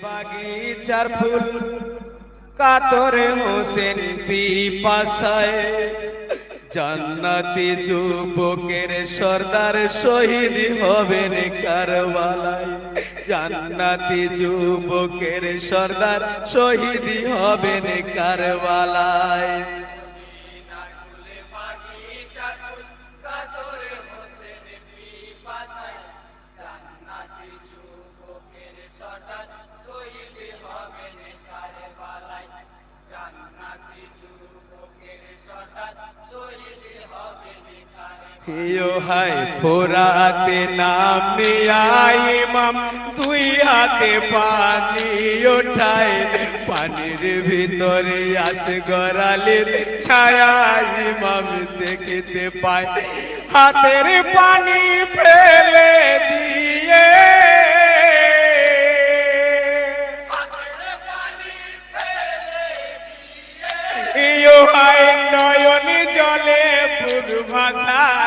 বাগিচার ফুল কাতরে হোসেন পিপাসায় জান্নাতি যুবকের সর্দার শহীদ হবেন কারবালায় জান্নাতি যুবকের সর্দার শহীদ হবেন কারবালায় হায় ফোরাতে নামিয়া ইমাম দুই হাতে পানি ওঠায় পানির ভিতরে আসে গড়ালের ছায়া ইমাম দেখতে পায় হাতের পানি ফেলে দিয়ে হায় নয়ন জলে বুক ভাসায়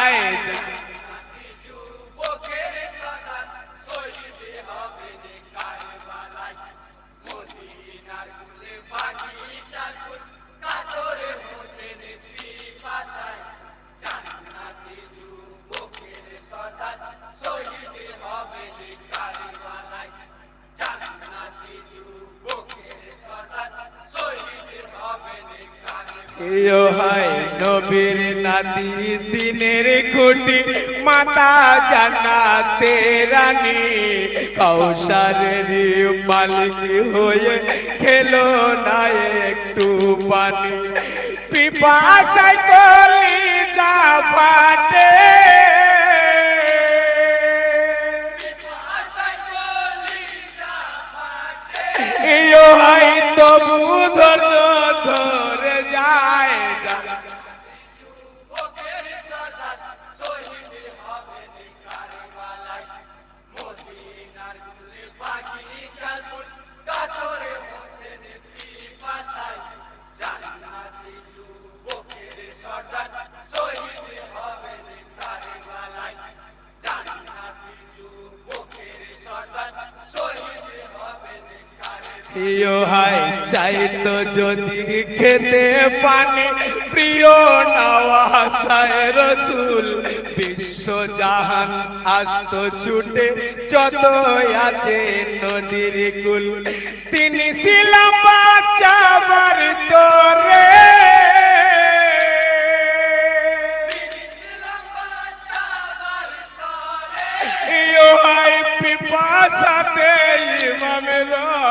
হায় নবীর নাতি দিনের খুঁটি মাতা জান্নাতে রানী কাউসারের মালিক হয়ে খেলো না একটু পানি পিপাসায় কলিজা ফাটে হায় তবু ধৈর্য ধরে যায় হায় চাইতো যদি খেতে পানি প্রিয় নওয়াসায় রসুল বিশ্ব জাহান আসতো ছুটে যত আছে নদীর কুল তিনি ছিলাম বাঁচাবার তোরে হায় পিপাসাতে ইমাম রয়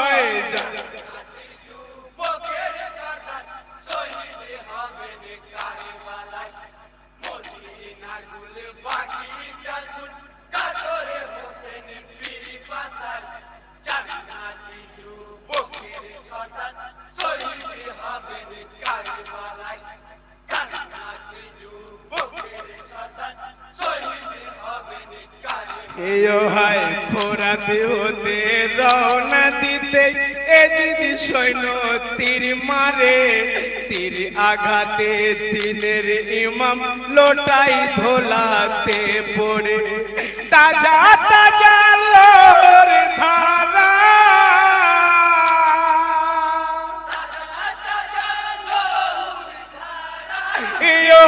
হায় ফোরাতে হতে রওনা দিতে এজিদি সৈন্য তীর মারে তীর আঘাতে দিনের ইমাম লোটাই ধোলাতে পড়ে তাজা তাজা লোর ধারা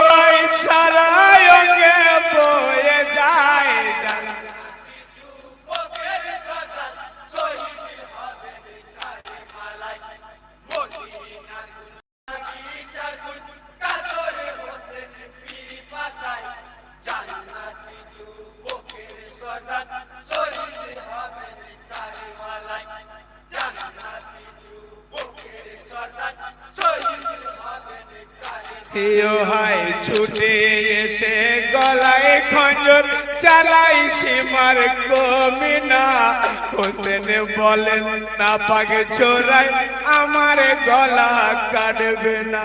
হায় সারা অঙ্গে বয়ে যায় হায় ছুটে এসে গলায় খঞ্জর চালাই সীমার কমিনা হোসেন বলেন না পাগে ছোড়াই আমার গলা কাটবে না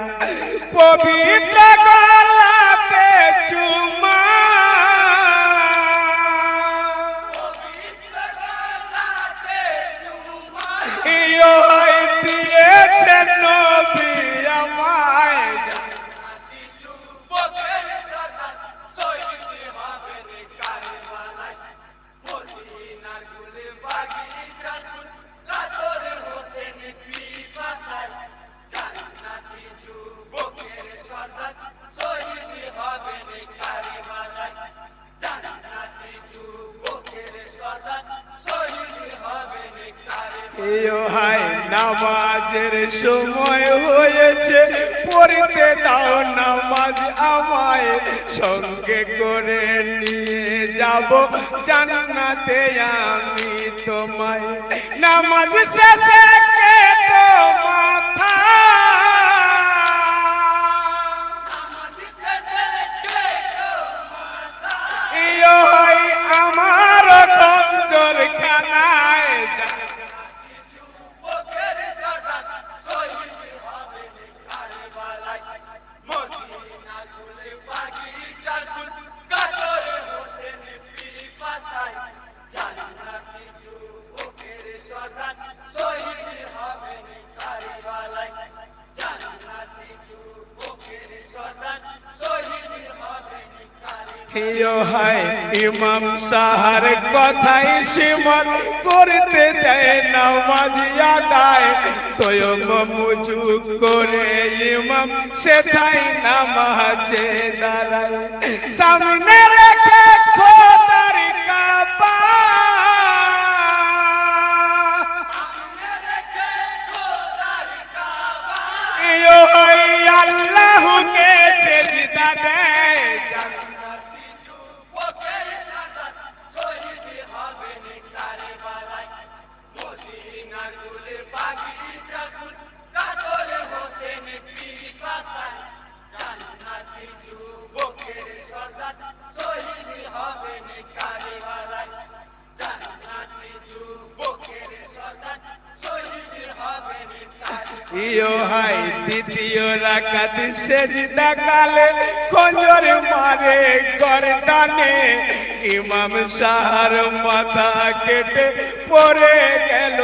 পবিত্র গলাতে চুমা দিয়েছেন নবী আমায় Modinar gule bagi janun, la ইয়ো হাই নামাজের সময় হয়েছে, পড়তে দাও নামাজ আমায়, সঙ্গে করে নিয়ে যাব জান্নাতে আমি তোমায়। নামাজ শেষে কেটো মাথা, ইয়ো হাই আমার কঞ্জর খানায় ইয়ো হাই ইমাম সাহার কথাই সীমন করতে দেয় নামাজ আদায়, তয়ম্মুম মুজু করে ইমাম সেটাই নামাজে দাঁড়ায়। সামনে রেখে খোদার কাবা, ইয়ো হাই আল্লাহকে সেজদা দেয়, ইয়ো হাই দ্বিতীয় রাকাত সেজদা কালে খঞ্জর মারে গর্দানে, ইমাম সাহার মাথা কেটে পড়ে গেল